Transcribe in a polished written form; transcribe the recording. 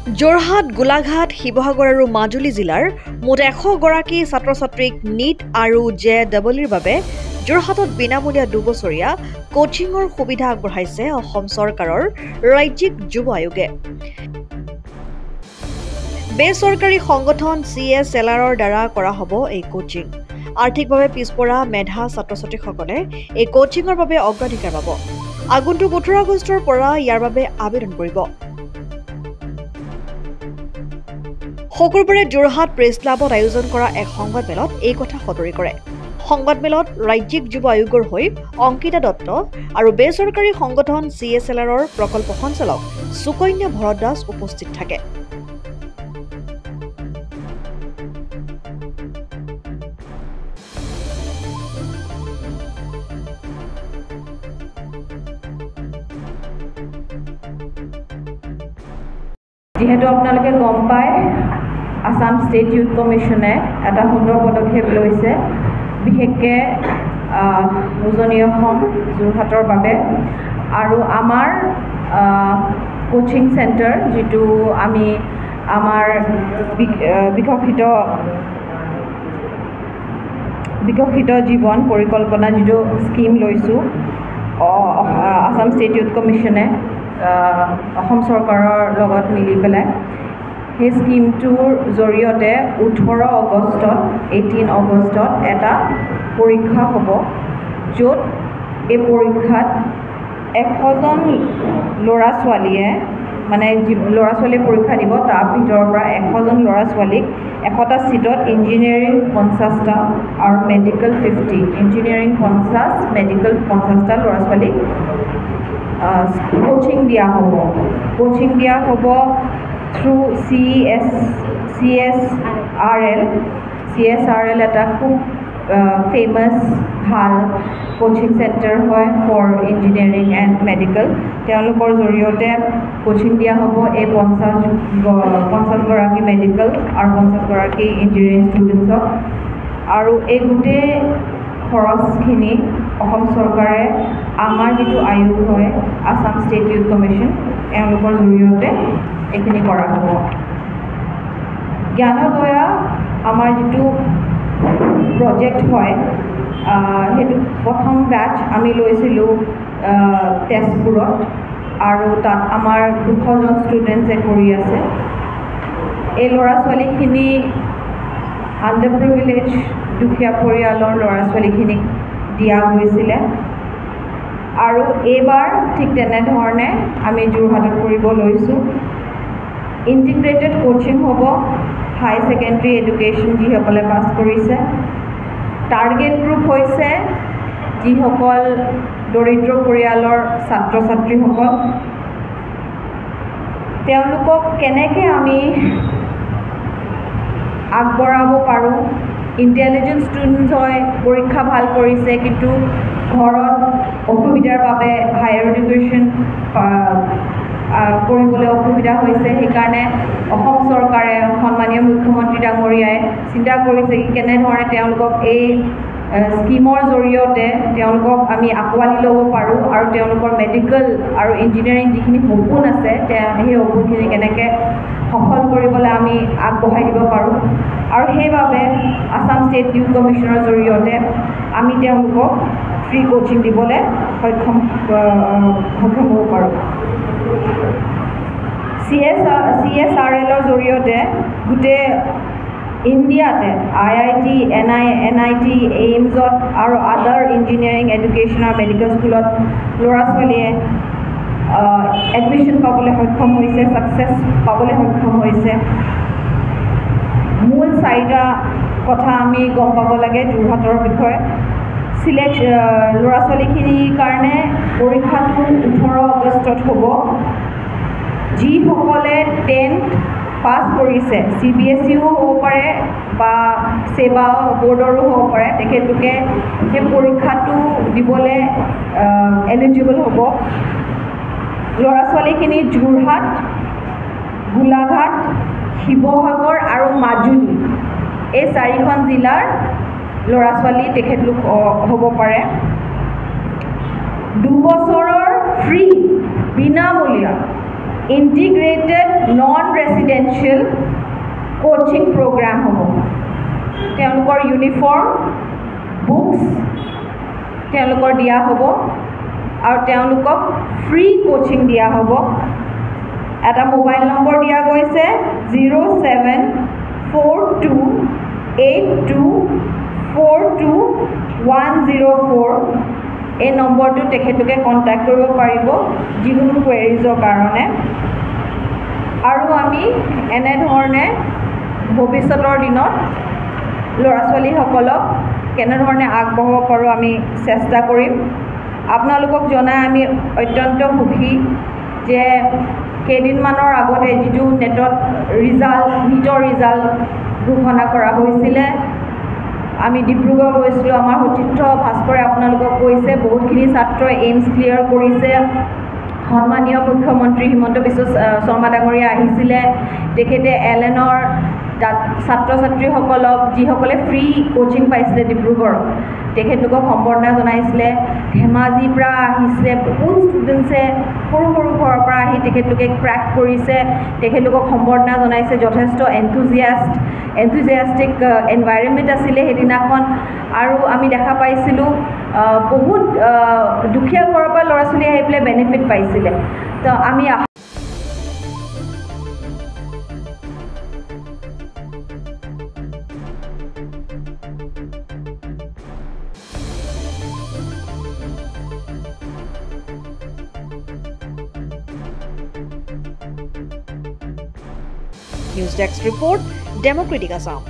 যোৰহাট, গোলাঘাট, শিৱসাগৰ আৰু মাজুলী জিলাৰ মুঠ 100 গৰাকী ছাত্ৰ-ছাত্ৰীক নিট আৰু JEEৰ বাবে যোৰহাটত বিনামূলীয়া 2 বছৰীয়া কোচিংৰ সুবিধা আগবঢ়াইছে অসম চৰকাৰৰ ৰাজ্যিক যুৱ আয়োগে। বেচৰকাৰী সংগঠন CSLRৰ দ্বাৰা কৰা হ'ব এই কোচিং। আৰ্থিকভাৱে পিছপৰা মেধা ছাত্ৰ-ছাত্ৰীসকলে এই কোচিংৰ বাবে অগ্ৰাধিকাৰ পাব। আগন্তুক 18 আগষ্টৰ পৰা ইয়াৰ বাবে আবেদন কৰিব। শুকুৰবাৰে যোৰহাট প্ৰেছ ক্লাবত আয়োজন কৰা এক সংবাদমেলত এই কথা সদৰি কৰে। সংবাদমেলত ৰাজ্যিক যুৱ আয়োগৰ হৈ অংকিতা দত্ত আৰু বেচৰকাৰী সংগঠন CSLRৰ প্ৰকল্প সঞ্চালক সুকন্যা ভৰদ্বাজ উপস্থিত থাকে। যেহেতু আপোনালোকে গম পায় আসাম ষ্টেট ইউথ কমিশ্যনে এটা সুন্দৰ পদক্ষেপ লৈছে, বিশেষকৈ উজনি অসম যোৰহাটৰ বাবে। আৰু আমাৰ কোচিং চেণ্টাৰ যিটো আমি আমাৰ বিকশিত জীৱন পৰিকল্পনা যিটো স্কিম লৈছোঁ আসাম ষ্টেট ইউথ কমিশ্যনে অসম চৰকাৰৰ লগত মিলি পেলাই, সেই স্কিমটোৰ জৰিয়তে 18 আগষ্টত এটা পৰীক্ষা হ'ব, য'ত এই পৰীক্ষাত 100জন ল'ৰা-ছোৱালীয়ে পৰীক্ষা দিব। তাৰ ভিতৰৰ পৰা 100জন ল'ৰা-ছোৱালীক 100টা ছিটত ইঞ্জিনিয়াৰিং 50টা আৰু মেডিকেল 50, ইঞ্জিনিয়াৰিং 50, মেডিকেল 50টা ল'ৰা-ছোৱালীক কোচিং দিয়া হ'ব থ্ৰু CSRL এটা খুব ফেমাছ ভাল কোচিং চেণ্টাৰ হয় ফৰ ইঞ্জিনিয়াৰিং এণ্ড মেডিকেল। তেওঁলোকৰ জৰিয়তে কোচিং দিয়া হ'ব এই 50 গৰাকী মেডিকেল আৰু 50 গৰাকী ইঞ্জিনিয়াৰিং ষ্টুডেণ্টছক। আৰু এই গোটেই খৰচখিনি অসম চৰকাৰে আমাৰ যিটো আয়োগ হয় আসাম ষ্টেট ইউথ কমিশ্যন, এওঁলোকৰ জৰিয়তে এইখিনি কৰা হ'ব। জ্ঞানোদয়া আমাৰ যিটো প্ৰজেক্ট হয়, সেইটো প্ৰথম বেটচ আমি লৈছিলোঁ তেজপুৰত, আৰু তাত আমাৰ 200জন ষ্টুডেণ্টছে কৰি আছে। এই ল'ৰা-ছোৱালীখিনি আণ্ডাৰপ্ৰিভিলেজ দুখীয়া পৰিয়ালৰ ল'ৰা-ছোৱালীখিনিক দিয়া হৈছিলে। আৰু এইবাৰ ঠিক তেনেধৰণে আমি যোৰহাটত কৰিব লৈছোঁ। ইণ্টিগ্ৰেটেড কোচিং হ'ব হাই ছেকেণ্ডেৰী এডুকেশ্যন যিসকলে পাছ কৰিছে। টাৰ্গেট গ্ৰুপ হৈছে যিসকল দৰিদ্ৰ পৰিয়ালৰ ছাত্ৰ-ছাত্ৰীসকল। তেওঁলোকক কেনেকৈ আমি আগবঢ়াব পাৰোঁ। ইণ্টেলিজেণ্ট ষ্টুডেণ্টছ হয়, পৰীক্ষা ভাল কৰিছে, কিন্তু ঘৰত অসুবিধাৰ বাবে হায়াৰ এডুকেশ্যন কৰিবলৈ অসুবিধা হৈছে। সেইকাৰণে অসম চৰকাৰে সন্মানীয় মুখ্যমন্ত্ৰী ডাঙৰীয়াই চিন্তা কৰিছে কি কেনেধৰণে তেওঁলোকক এই স্কিমৰ জৰিয়তে তেওঁলোকক আমি আঁকোৱালি ল'ব পাৰোঁ, আৰু তেওঁলোকৰ মেডিকেল আৰু ইঞ্জিনিয়াৰিং যিখিনি সপোন আছে সেই সপোনখিনি কেনেকৈ সফল কৰিবলৈ আমি আগবঢ়াই দিব পাৰোঁ। আৰু সেইবাবে আসাম ষ্টেট ইউথ কমিশ্যনৰ জৰিয়তে আমি তেওঁলোকক ফ্ৰী কোচিং দিবলৈ সক্ষম হ'ব পাৰোঁ। CSRLৰ জৰিয়তে গোটেই ইণ্ডিয়াতে IIT, NIT, এইমছত আৰু আদাৰ ইঞ্জিনিয়াৰিং এডুকেশ্যন আৰু মেডিকেল স্কুলত ল'ৰা-ছোৱালীয়ে এডমিশ্যন পাবলৈ সক্ষম হৈছে, ছাকচেছ পাবলৈ সক্ষম হৈছে। মূল 4টা কথা আমি গম পাব লাগে যোৰহাটৰ বিষয়ে। ল'ৰা-ছোৱালীখিনিৰ কাৰণে পৰীক্ষাটো 18 আগষ্টত হ'ব। যিসকলে 10th পাছ কৰিছে, CBSEও হ'ব পাৰে বা সেৱা বৰ্ডৰো হ'ব পাৰে, তেখেতলোকে সেই পৰীক্ষাটো দিবলৈ এলিজিবল হ'ব। ল'ৰা-ছোৱালীখিনি যোৰহাট, গোলাঘাট, শিৱসাগৰ আৰু মাজুলী এই 4খন জিলাৰ ল'ৰা-ছোৱালী তেখেতলোক হ'ব পাৰে। 2 বছৰৰ ফ্ৰী বিনামূলীয়া integrated non residential coaching programme হ'ব। তেওঁলোকৰ ইউনিফৰ্ম, বুকছ তেওঁলোকৰ দিয়া হ'ব আৰু তেওঁলোকক ফ্ৰী কোচিং দিয়া হ'ব। এটা মোবাইল নম্বৰ দিয়া গৈছে 074282420104। এই নম্বৰটো তেখেতলোকে কণ্টেক্ট কৰিব পাৰিব যিকোনো কুৱেৰিজৰ কাৰণে। আৰু আমি এনেধৰণে ভৱিষ্যতৰ দিনত ল'ৰা ছোৱালীসকলক কেনেধৰণে আগবঢ়াব পাৰোঁ আমি চেষ্টা কৰিম। আপোনালোকক জনাই আমি অত্যন্ত সুখী যে কেইদিনমানৰ আগতে যিটো নিটৰ ৰিজাল্ট ঘোষণা কৰা হৈছিলে, আমি ডিব্ৰুগড় গৈছিলোঁ। আমাৰ সতীৰ্থ ভাস্কৰে আপোনালোকক কৈছে বহুতখিনি ছাত্ৰই এইমছ ক্লিয়াৰ কৰিছে। সন্মানীয় মুখ্যমন্ত্ৰী হিমন্ত বিশ্ব শৰ্মা ডাঙৰীয়া আহিছিলে। তেখেতে এলেনৰ ছাত্ৰ ছাত্ৰীসকলক যিসকলে ফ্ৰী কোচিং পাইছিলে ডিব্ৰুগড়ত, তেখেতলোকক সম্বৰ্ধনা জনাইছিলে। ধেমাজিৰ পৰা আহিছিলে বহুত ষ্টুডেণ্টছে, সৰু সৰু ঘৰৰ পৰা আহি তেখেতলোকে ক্ৰেক কৰিছে। তেখেতলোকক সম্বৰ্ধনা জনাইছে। যথেষ্ট এনথুজিয়াষ্টিক এনভাইৰনমেণ্ট আছিলে সেইদিনাখন। আৰু আমি দেখা পাইছিলোঁ বহুত দুখীয়া ঘৰৰ পৰা ল'ৰা ছোৱালী আহি পেলাই বেনিফিট পাইছিলে। তো আমি news desk report, Democratic Assam.